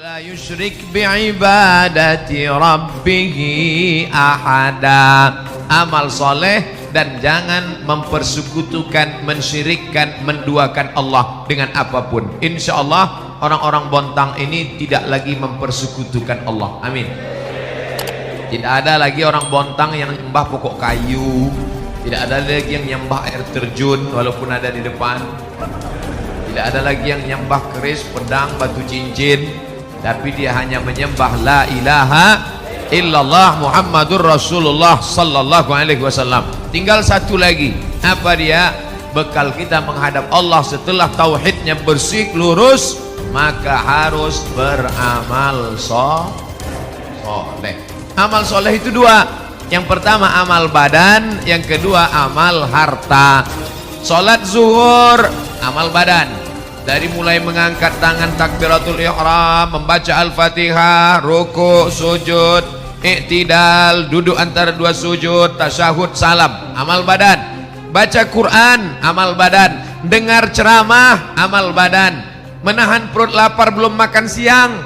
wala yusyrik bi'ibadati rabbihi ahada. Amal soleh dan jangan mempersekutukan, mensyirikkan, menduakan Allah dengan apapun. Insya Allah orang-orang Bontang ini tidak lagi mempersekutukan Allah. Amin. Tidak ada lagi orang Bontang yang nyembah pokok kayu. Tidak ada lagi yang nyembah air terjun walaupun ada di depan. Tidak ada lagi yang nyembah keris, pedang, batu cincin. Tapi dia hanya menyembah la ilaha illallah Muhammadur Rasulullah sallallahu alaihi wasallam. Tinggal satu lagi. Apa dia? Bekal kita menghadap Allah setelah tauhidnya bersih lurus, maka harus beramal soleh. Amal soleh itu dua. Yang pertama amal badan, yang kedua amal harta. Salat zuhur amal badan, dari mulai mengangkat tangan takbiratul ihram, membaca al-fatihah, ruku, sujud, i'tidal, duduk antara dua sujud, tasyahud, salam, amal badan. Baca Quran amal badan, dengar ceramah amal badan, menahan perut lapar belum makan siang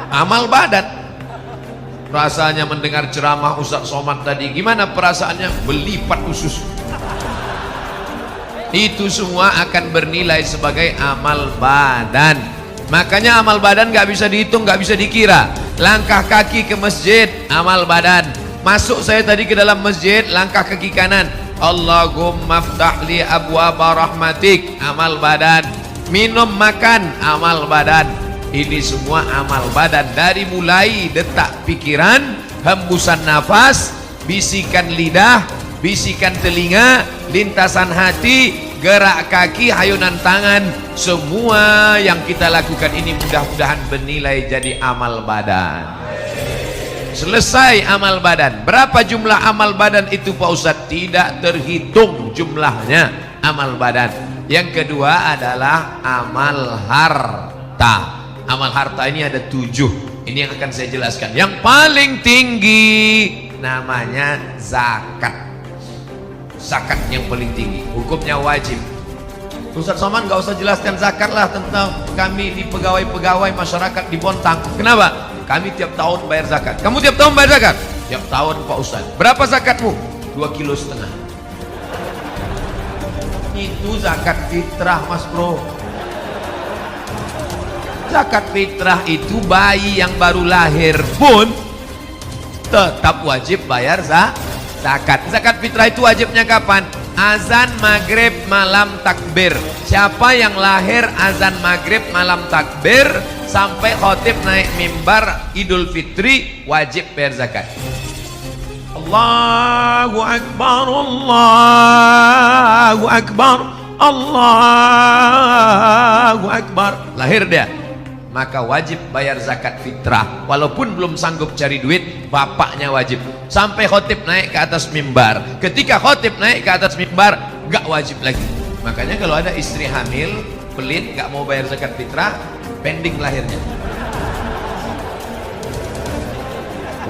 amal badan. Rasanya mendengar ceramah Ustaz Somad tadi, gimana perasaannya? Belipat usus. Itu semua akan bernilai sebagai amal badan. Makanya amal badan gak bisa dihitung, gak bisa dikira. Langkah kaki ke masjid amal badan. Masuk saya tadi ke dalam masjid, langkah kaki kanan, Allahumma ftahli abwaba rahmatik, amal badan. Minum makan amal badan. Ini semua amal badan, dari mulai detak pikiran, hembusan nafas, bisikan lidah, bisikan telinga, lintasan hati, gerak kaki, hayunan tangan. Semua yang kita lakukan ini mudah-mudahan bernilai jadi amal badan. Selesai amal badan. Berapa jumlah amal badan itu Pak Ustadz? Tidak terhitung jumlahnya amal badan. Yang kedua adalah amal harta. Amal harta ini ada 7. Ini yang akan saya jelaskan. Yang paling tinggi namanya zakat. Zakat yang paling tinggi, hukumnya wajib. Ustaz Somad gak usah jelaskan zakat lah tentang kami di pegawai-pegawai masyarakat di Bontang. Kenapa? Kami tiap tahun bayar zakat. Kamu tiap tahun bayar zakat? Tiap tahun Pak Ustaz. Berapa zakatmu? 2,5 kilo. Itu zakat fitrah Mas Bro. Zakat fitrah itu bayi yang baru lahir pun tetap wajib bayar zakat. Zakat fitrah itu wajibnya kapan? Azan maghrib malam takbir. Siapa yang lahir azan maghrib malam takbir sampai khotib naik mimbar Idul Fitri wajib bayar zakat. Allahu Akbar, Allahu Akbar, Allahu Akbar. Lahir dia, maka wajib bayar zakat fitrah. Walaupun belum sanggup cari duit, bapaknya wajib. Sampai khotib naik ke atas mimbar. Ketika khotib naik ke atas mimbar, gak wajib lagi. Makanya kalau ada istri hamil, pelit, gak mau bayar zakat fitrah, pending lahirnya.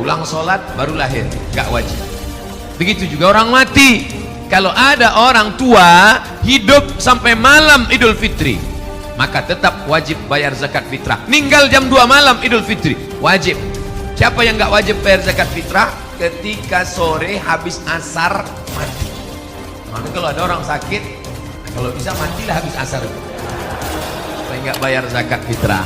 Pulang sholat baru lahir, gak wajib. Begitu juga orang mati. Kalau ada orang tua hidup sampai malam Idul Fitri, maka tetap wajib bayar zakat fitrah. Ninggal jam 2 malam Idul Fitri, wajib. Siapa yang gak wajib bayar zakat fitrah? Ketika sore habis asar mati. Maka kalau ada orang sakit, kalau bisa matilah habis asar, supaya gak bayar zakat fitrah.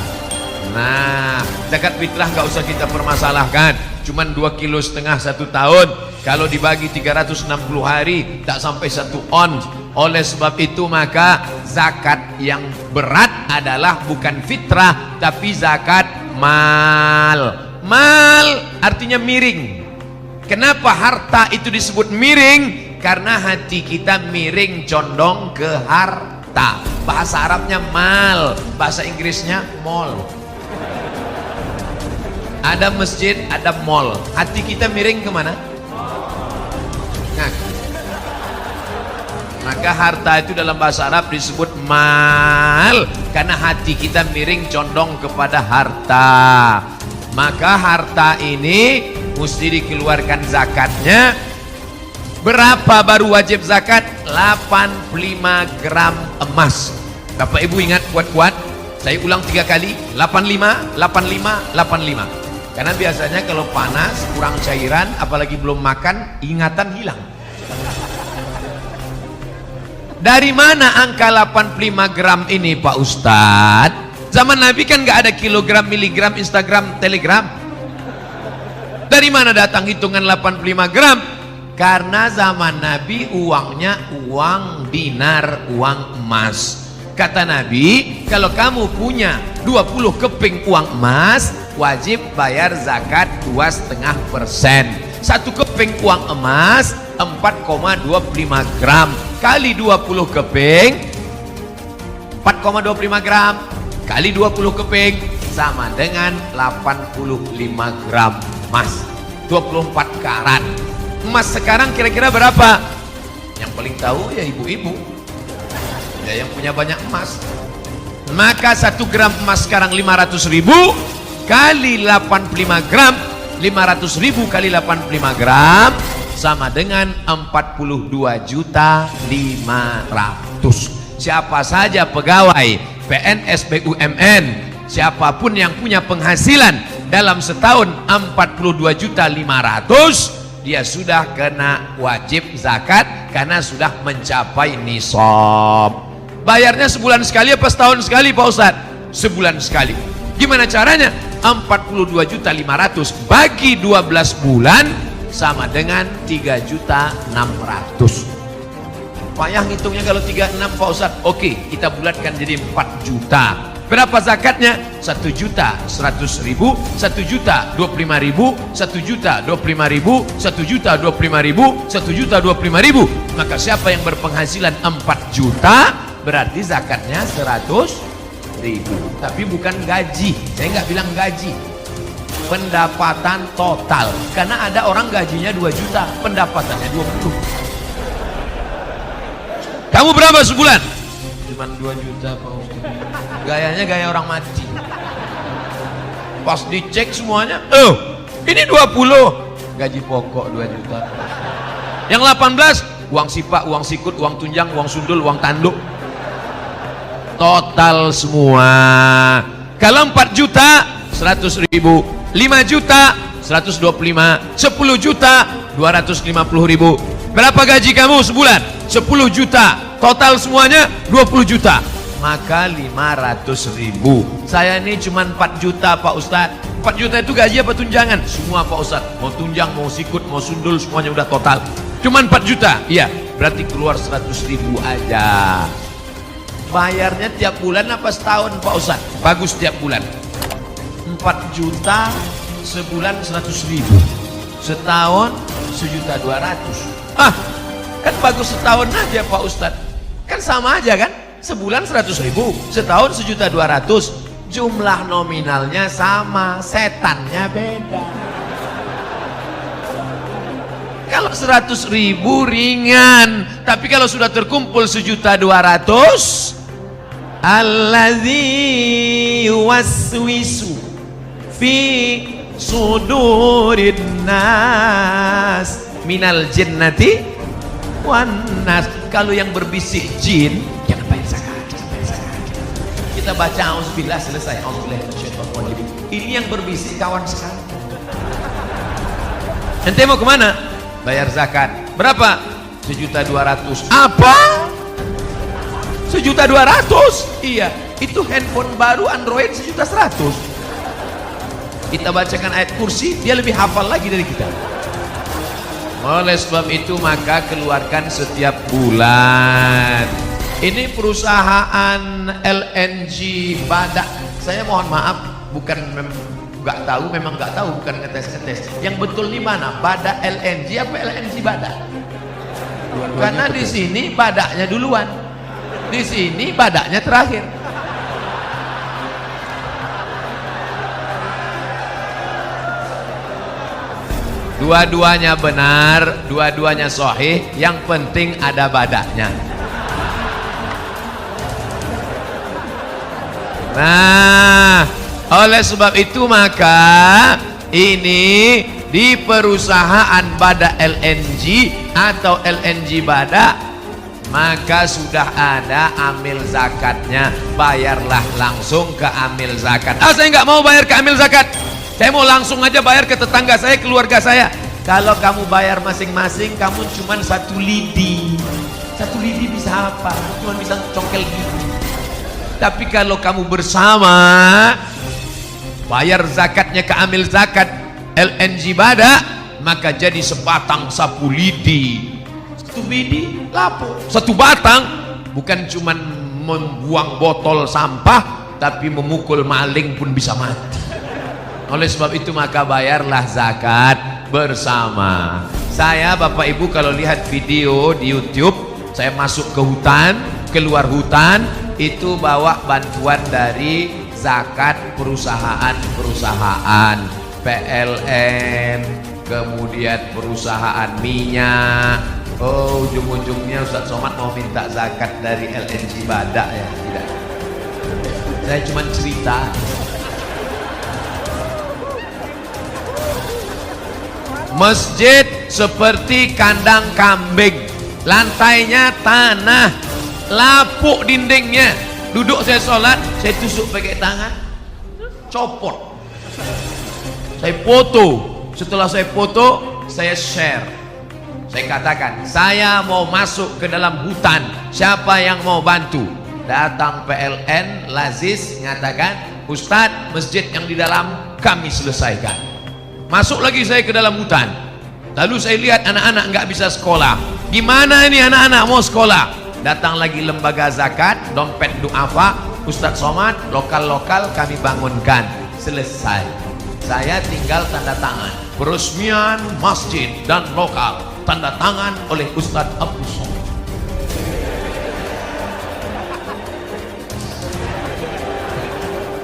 Nah, zakat fitrah gak usah kita permasalahkan. Cuman 2,5 kilo 1 tahun. Kalau dibagi 360 hari, tak sampai 1 ons. Oleh sebab itu maka zakat yang berat adalah bukan fitrah, tapi zakat mal. Mal artinya miring. Kenapa harta itu disebut miring? Karena hati kita miring condong ke harta. Bahasa Arabnya mal, bahasa Inggrisnya mall. Ada masjid, ada mall. Hati kita miring kemana? Nah, maka harta itu dalam bahasa Arab disebut mal, karena hati kita miring condong kepada harta. Maka harta ini mesti dikeluarkan zakatnya. Berapa baru wajib zakat? 85 gram emas. Bapak Ibu ingat kuat-kuat, Saya ulang 3 kali, 85, 85, 85. Karena biasanya kalau panas, kurang cairan, apalagi belum makan, ingatan hilang. Dari mana angka 85 gram ini Pak Ustadz? Zaman Nabi kan nggak ada kilogram, miligram, Instagram, telegram. Dari mana datang hitungan 85 gram? Karena zaman Nabi uangnya uang dinar, uang emas. Kata Nabi, kalau kamu punya 20 keping uang emas, wajib bayar zakat 2,5%. 1 keping uang emas 4,25 gram kali 20 keping 4,25 gram kali 20 keping sama dengan 85 gram emas, 24 karat. Emas sekarang kira-kira berapa? Yang paling tahu ya ibu-ibu ya, yang punya banyak emas. Maka 1 gram emas sekarang 500.000 kali 85 gram, 500.000 kali 85 gram sama dengan 42.500.000. Siapa saja pegawai PNS BUMN, siapapun yang punya penghasilan dalam setahun 42.500.000, dia sudah kena wajib zakat karena sudah mencapai nisab. Bayarnya sebulan sekali apa setahun sekali Pak Ustadz? Sebulan sekali. Gimana caranya? 42.500.000 bagi 12 bulan sama dengan 3.600.000. Payah ngitungnya kalau 36 Pak Ustadz. Oke, kita bulatkan jadi 4 juta. Berapa zakatnya? 1.100.000, 1.025.000, 1.025.000, 1.025.000, 1.025.000. Maka siapa yang berpenghasilan 4 juta berarti zakatnya 100.000. Tapi bukan gaji. Saya nggak bilang gaji, pendapatan total. Karena ada orang gajinya 2 juta, pendapatannya 20. Kamu berapa sebulan? Cuman 2 juta Pak Ustaz. Gayanya gaya orang mati. Pas dicek semuanya, ini 20. Gaji pokok 2 juta. Yang 18 uang sipak, uang sikut, uang tunjang, uang sundul, uang tanduk. Total semua. Kalau 4 juta 100.000, 5 juta 125, 10 juta 250.000. Berapa gaji kamu sebulan? 10 juta. Total semuanya 20 juta. Maka 500.000. Saya ini cuma 4 juta Pak Ustadz. 4 juta itu gaji apa tunjangan? Semua Pak Ustadz. Mau tunjang, mau sikut, mau sundul, semuanya udah total. Cuman 4 juta. Iya, berarti keluar 100.000 aja. Bayarnya tiap bulan apa setahun Pak Ustadz? Bagus tiap bulan. 4 juta sebulan 100.000. Setahun 1.200.000. Kan bagus setahun aja Pak Ustadz. Kan sama aja kan? Sebulan 100.000, setahun 1.200.000. Jumlah nominalnya sama, setannya beda. Kalau 100.000 ringan, tapi kalau sudah terkumpul 1.200.000, allazi yuwaswisu fi sudurin nas minal jinnati wan nas. Kalau yang berbisik jin, jangan bayar zakat, jangan bayar zakat. Kita baca auzubillah selesai. Auzubillah minasyaitonir. Ini yang berbisik kawan sekali. Ente mau kemana? Bayar zakat. Berapa? 1.200.000. Apa? 1.200.000? Iya, itu handphone baru Android 1.100.000. Kita bacakan ayat kursi, dia lebih hafal lagi dari kita. Oleh sebab itu maka keluarkan setiap bulan. Ini perusahaan LNG Badak. Saya mohon maaf, bukan nggak tahu, memang nggak tahu, bukan ngetes-ngetes. Yang betul di mana? Badak LNG apa LNG Badak? Karena di sini badaknya duluan, di sini badaknya terakhir. Dua-duanya benar, dua-duanya sahih, yang penting ada badaknya. Nah, oleh sebab itu maka ini di perusahaan Badak LNG atau LNG Badak, maka sudah ada amil zakatnya. Bayarlah langsung ke amil zakat. Saya nggak mau bayar ke amil zakat, saya mau langsung aja bayar ke tetangga saya, keluarga saya. Kalau kamu bayar masing-masing, kamu cuma 1 lidi. 1 lidi bisa apa? Cuma bisa congkel gigi. Tapi kalau kamu bersama, bayar zakatnya ke amil zakat LNG Badak, maka jadi sebatang 1 lidi. 1 lidi lapo, 1 batang. Bukan cuma membuang botol sampah, tapi memukul maling pun bisa mati. Oleh sebab itu maka bayarlah zakat bersama. Saya Bapak Ibu kalau lihat video di YouTube, saya masuk ke hutan, keluar hutan, itu bawa bantuan dari zakat perusahaan-perusahaan, PLN, kemudian perusahaan minyak. Oh, ujung-ujungnya Ustaz Somad mau minta zakat dari LNG Badak ya? Tidak. Saya cuma cerita. Masjid seperti kandang kambing, lantainya tanah, lapuk dindingnya. Duduk saya sholat, saya tusuk pakai tangan, copot. Saya foto. Setelah saya foto, saya share. Saya katakan, saya mau masuk ke dalam hutan, siapa yang mau bantu? Datang PLN, Lazis ngatakan, Ustadz, masjid yang di dalam kami selesaikan. Masuk lagi saya ke dalam hutan, lalu saya lihat anak-anak nggak bisa sekolah. Gimana ini anak-anak mau sekolah? Datang lagi lembaga zakat, dompet duafa, Ustadz Somad, lokal-lokal kami bangunkan. Selesai. Saya tinggal tanda tangan peresmian masjid dan lokal, tanda tangan oleh Ustadz Abdul Somad.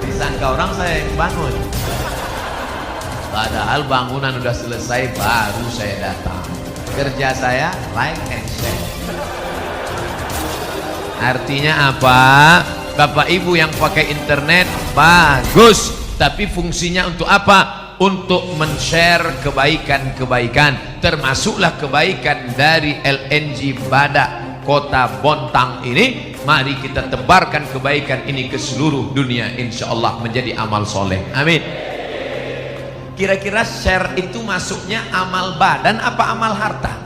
Disangka orang saya yang bangun, padahal bangunan udah selesai baru saya datang. Kerja saya like and share. Artinya apa? Bapak Ibu yang pakai internet bagus, tapi fungsinya untuk apa? Untuk men-share kebaikan-kebaikan, termasuklah kebaikan dari LNG Badak Kota Bontang ini. Mari kita tebarkan kebaikan ini ke seluruh dunia, insya Allah menjadi amal soleh. Amin. Kira-kira share itu masuknya amal badan apa amal harta?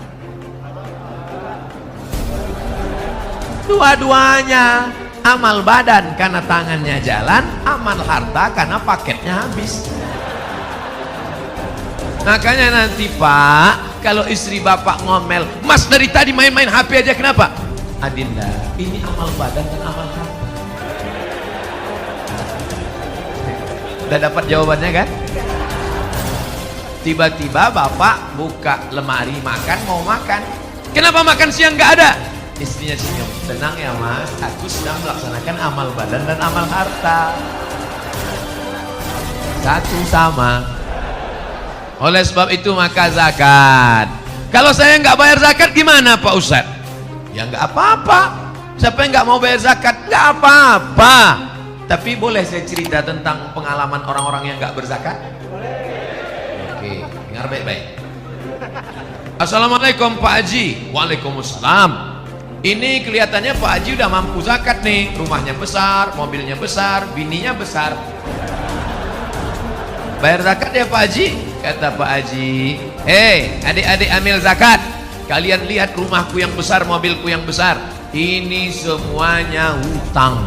Dua-duanya. Amal badan karena tangannya jalan, amal harta karena paketnya habis. Makanya nanti Pak, kalau istri Bapak ngomel, Mas dari tadi main-main HP aja, kenapa? Adinda, ini amal badan dan amal harta. Udah dapat jawabannya kan? Tiba-tiba Bapak buka lemari makan, mau makan. Kenapa makan siang nggak ada? Istrinya senyum, tenang ya Mas, aku sedang melaksanakan amal badan dan amal harta. Satu sama. Oleh sebab itu maka zakat. Kalau saya nggak bayar zakat gimana Pak Ustadz? Ya nggak apa-apa. Siapa yang nggak mau bayar zakat? Nggak apa-apa. Tapi boleh saya cerita tentang pengalaman orang-orang yang nggak berzakat? Oke, dengar baik-baik. Assalamualaikum Pak Haji. Waalaikumsalam. Ini kelihatannya Pak Haji udah mampu zakat nih. Rumahnya besar, mobilnya besar, bininya besar. Bayar zakat ya Pak Haji? Kata Pak Haji, hei adik-adik amil zakat, kalian lihat rumahku yang besar, mobilku yang besar. Ini semuanya hutang.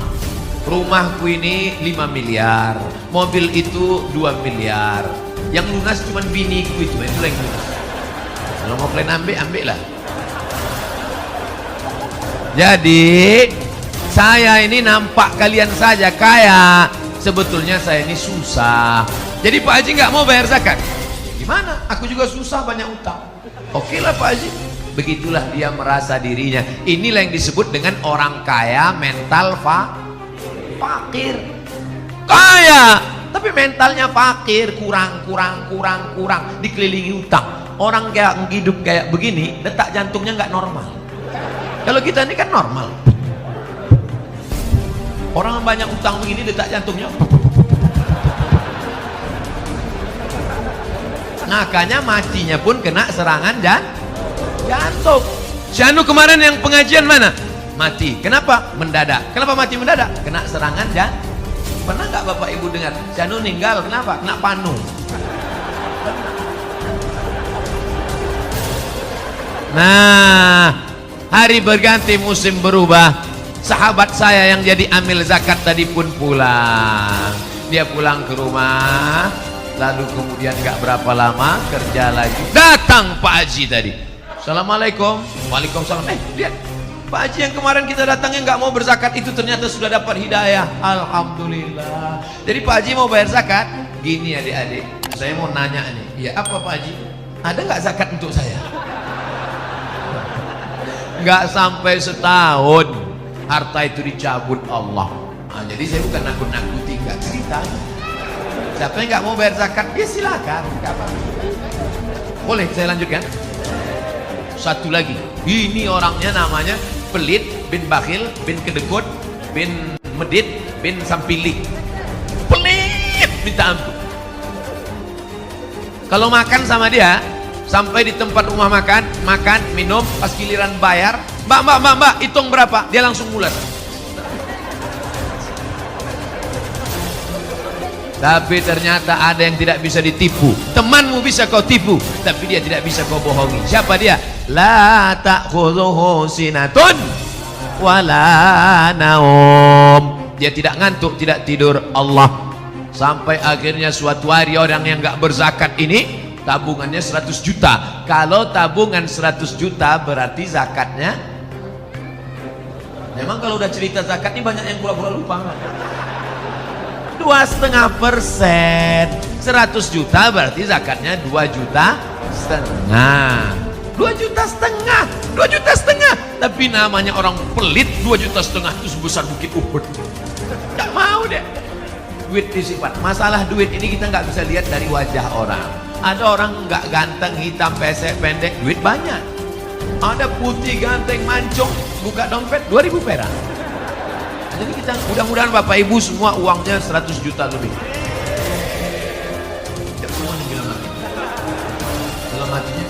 Rumahku ini 5 miliar, mobil itu 2 miliar. Yang lunas cuma biniku itu yang lunas. Kalau mau kalian ambil lah. Jadi saya ini nampak kalian saja kaya, sebetulnya saya ini susah. Jadi Pak Haji nggak mau bayar zakat. Gimana? Aku juga susah, banyak utang. Oke lah Pak Haji. Begitulah dia merasa dirinya. Inilah yang disebut dengan orang kaya mental fakir. Kaya tapi mentalnya fakir, kurang, dikelilingi utang. Orang kayak hidup kayak begini, detak jantungnya nggak normal. Kalau kita ini kan normal. Orang banyak utang begini, detak jantungnya. Makanya matinya pun kena serangan jantung. Si Anu kemarin yang pengajian mana? mati. Kenapa? Mendadak. Kenapa mati mendadak? Kena serangan jantung. Pernah nggak Bapak Ibu dengar Janu meninggal? Kenapa? Kena panu. Nah, hari berganti, musim berubah. Sahabat saya yang jadi amil zakat tadi pun pulang. Dia pulang ke rumah, lalu kemudian gak berapa lama kerja lagi. Datang Pak Haji tadi. Assalamualaikum. Waalaikumsalam. Lihat, Pak Haji yang kemarin kita datangnya gak mau berzakat itu ternyata sudah dapat hidayah. Alhamdulillah. Jadi Pak Haji mau bayar zakat. Gini adik-adik, saya mau nanya nih. Ya apa Pak Haji? Ada gak zakat untuk saya? Gak sampai setahun harta itu dicabut Allah. Nah, jadi saya bukan nakut-nakuti, gak cerita. Siapa yang gak mau bayar zakat, ya silakan. Gak apa-apa. Boleh saya lanjutkan? Satu lagi, ini orangnya namanya pelit, bin bakhil, bin kedekut, bin medit, bin sampilik. Pelit minta ampun. Kalau makan sama dia, sampai di tempat rumah makan, minum, pas giliran bayar, mbak, hitung berapa? Dia langsung mulet. Tapi ternyata ada yang tidak bisa ditipu. Temanmu bisa kau tipu, tapi dia tidak bisa kau bohongi. Siapa dia? La ta'khudhuhu sinatun wala naum. Dia tidak ngantuk, tidak tidur. Allah. Sampai akhirnya suatu hari orang yang gak berzakat ini tabungannya 100 juta. Kalau tabungan 100 juta berarti zakatnya, memang kalau udah cerita zakat ini banyak yang pura-pura lupa. 2,5%. 100 juta berarti zakatnya 2,5 juta. 2,5 juta. Tapi namanya orang pelit. 2,5 juta itu sebesar bukit Uhud. Gak mau deh. Duit disifat. Masalah duit ini kita nggak bisa lihat dari wajah orang. Ada orang nggak ganteng, hitam, pesek, pendek, duit banyak. Ada putih, ganteng, mancung, buka dompet 2.000 perak. Jadi kita mudah-mudahan Bapak Ibu semua uangnya 100 juta lebih. Ya, semua yang bilang mati. Dalam hatinya,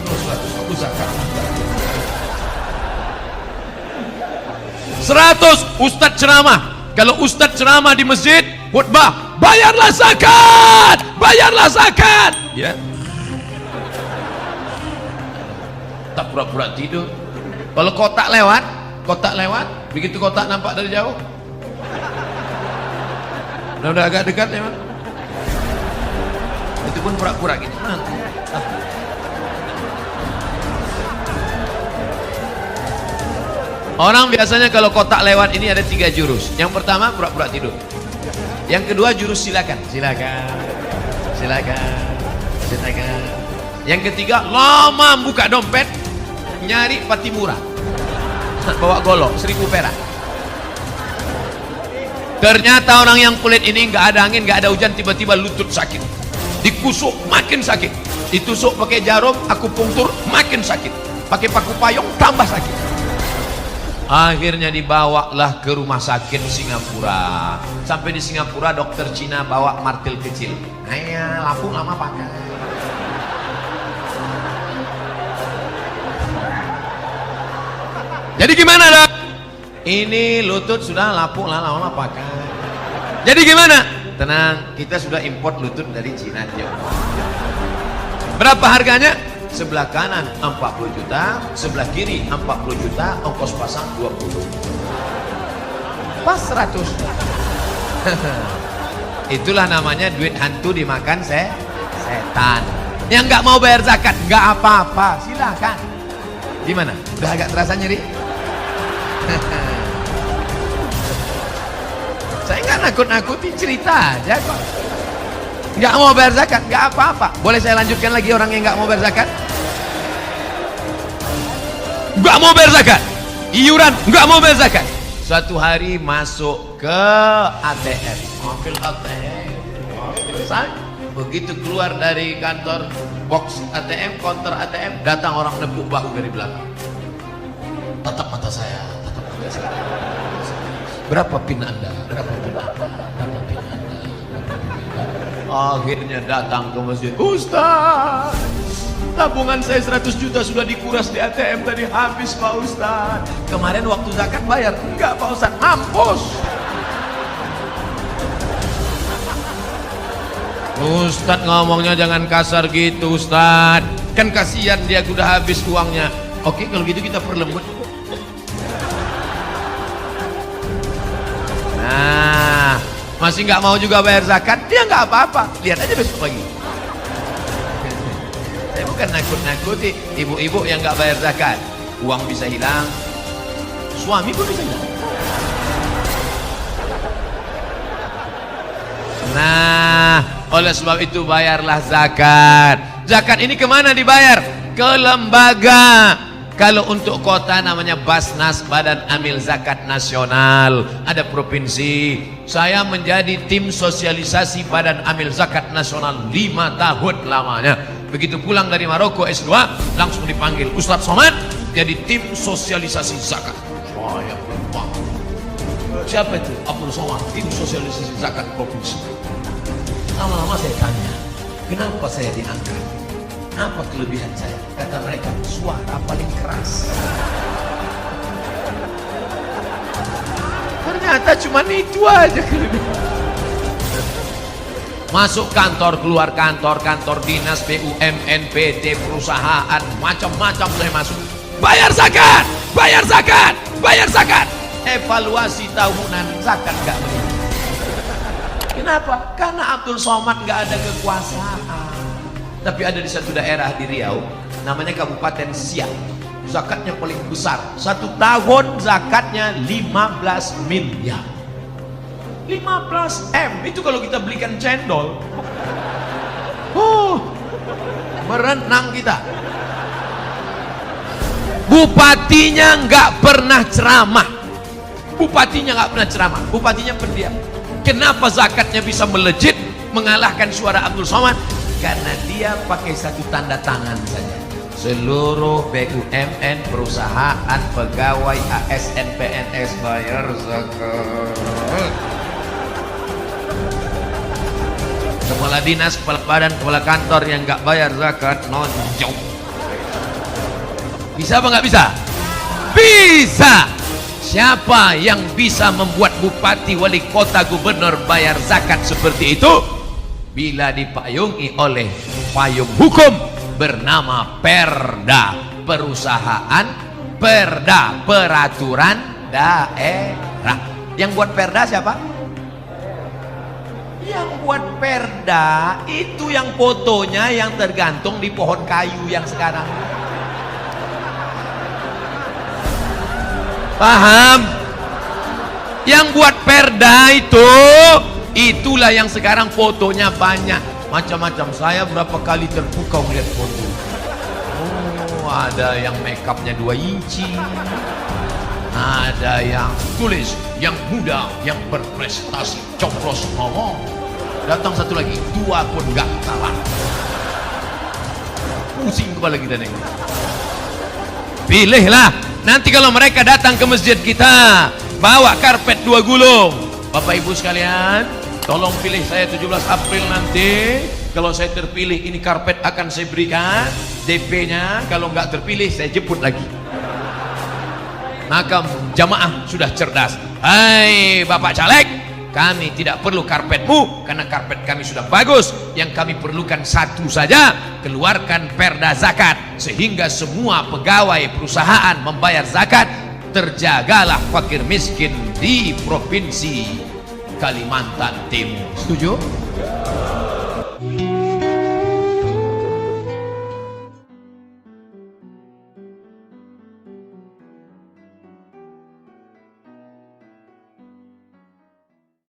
kalau 100 aku zakat. 100 Ustadz ceramah. Kalau Ustadz ceramah di masjid, khutbah, bayarlah zakat, ya. Tak pura-pura tidur. Kalau kotak lewat, begitu kotak nampak dari jauh, udah agak dekat ya, man. Itu pun pura-pura gitu. Orang biasanya kalau kotak lewat ini ada 3 jurus. Yang pertama pura-pura tidur. Yang kedua jurus silakan. Yang ketiga lama buka dompet, nyari pati murah, bawa golok 1.000 perak. Ternyata orang yang kulit ini nggak ada angin, nggak ada hujan, tiba-tiba lutut sakit, dikusuk makin sakit, ditusuk pakai jarum akupunktur makin sakit, pakai paku payung tambah sakit. Akhirnya dibawalah ke rumah sakit Singapura. Sampai di Singapura dokter Cina bawa martil kecil. Ayah, lapuk lama pakai. Jadi gimana dok? Ini lutut sudah lapuk lama pakai. Jadi gimana? Tenang, kita sudah import lutut dari Cina. Berapa harganya? Sebelah kanan 40 juta, sebelah kiri 40 juta, ongkos pasang 20. Pas 100. Itulah namanya duit hantu dimakan setan. Yang nggak mau bayar zakat nggak apa-apa, silakan. Gimana? Udah agak terasa nyeri? Saya nggak nakut-nakuti, cerita aja kok. Nggak mau bayar zakat nggak apa-apa. Boleh saya lanjutkan lagi orang yang nggak mau bayar zakat? Nggak mau bayar zakat, iuran nggak mau bayar zakat. Suatu hari masuk ke ATM, ambil ATM. Begitu keluar dari kantor box ATM, counter ATM, datang orang nepuk bahu dari belakang. Tatap mata saya, tatap mata saya. Berapa pin Anda? Berapa pin Anda? Berapa pin Anda? Akhirnya datang ke masjid. Ustaz, Tabungan saya 100 juta sudah dikuras di ATM tadi, habis Pak Ustaz. Kemarin waktu zakat bayar, enggak Pak Ustaz, mampus. Ustaz ngomongnya jangan kasar gitu Ustaz, kan kasihan dia udah habis uangnya. Oke kalau gitu kita perlembut. Nah masih nggak mau juga bayar zakat, dia nggak apa-apa, lihat aja besok lagi. Saya bukan nakut-nakuti ibu-ibu yang nggak bayar zakat. Uang bisa hilang, suami pun bisa hilang. Nah oleh sebab itu bayarlah zakat. Zakat ini kemana dibayar? Ke lembaga. Kalau untuk kota namanya Basnas, Badan Amil Zakat Nasional. Ada provinsi. Saya menjadi tim sosialisasi Badan Amil Zakat Nasional 5 tahun lamanya. Begitu pulang dari Maroko S2 langsung dipanggil Ustadz Somad jadi tim sosialisasi zakat. Saya lupa. Siapa itu? Abdul Somad, tim sosialisasi zakat provinsi. Lama-lama saya tanya, kenapa saya diangkat? Apa kelebihan saya? Kata mereka, suara paling keras. Ternyata cuma itu aja kelebihan. Masuk kantor, keluar kantor, kantor dinas, BUMN, PT, perusahaan, macam-macam saya masuk. Bayar zakat, bayar zakat, bayar zakat. Evaluasi tahunan zakat gak beri. Kenapa? Karena Abdul Somad gak ada kekuasaan. Tapi ada di satu daerah di Riau, namanya Kabupaten Siak. Zakatnya paling besar. 1 tahun zakatnya 15 miliar. 15 M itu kalau kita belikan cendol. Merenang kita. Bupatinya nggak pernah ceramah. Bupatinya nggak pernah ceramah. Bupatinya pendiam. Kenapa zakatnya bisa melejit mengalahkan suara Abdul Somad? Karena dia pakai satu tanda tangan saja. Seluruh BUMN, perusahaan, pegawai, ASN, PNS bayar zakat. Kepala dinas, kepala badan, kepala kantor yang nggak bayar zakat nonjok. Bisa apa nggak bisa? Bisa. Siapa yang bisa membuat bupati, wali kota, gubernur bayar zakat seperti itu? Bila dipayungi oleh payung hukum bernama Perda, perusahaan, Perda, peraturan daerah. Yang buat Perda siapa? Yang buat Perda itu yang fotonya yang tergantung di pohon kayu yang sekarang. Paham? Yang buat Perda itu, itulah yang sekarang fotonya banyak macam-macam. Saya berapa kali terpukau melihat foto. Ada yang make upnya 2 inci, ada yang tulis yang muda yang berprestasi coblos ngomong. Datang satu lagi, 2 pun gak kalah. Pusing kepala kita nih. Pilihlah. Nanti kalau mereka datang ke masjid kita, bawa karpet 2 gulung. Bapak ibu sekalian, tolong pilih saya 17 April nanti. Kalau saya terpilih, ini karpet akan saya berikan DP-nya. Kalau nggak terpilih, saya jemput lagi. Maka jamaah sudah cerdas. Hai Bapak Caleg, kami tidak perlu karpetmu karena karpet kami sudah bagus. Yang kami perlukan satu saja, keluarkan perda zakat sehingga semua pegawai perusahaan membayar zakat. Terjagalah fakir miskin di provinsi Kalimantan Timur. Setuju?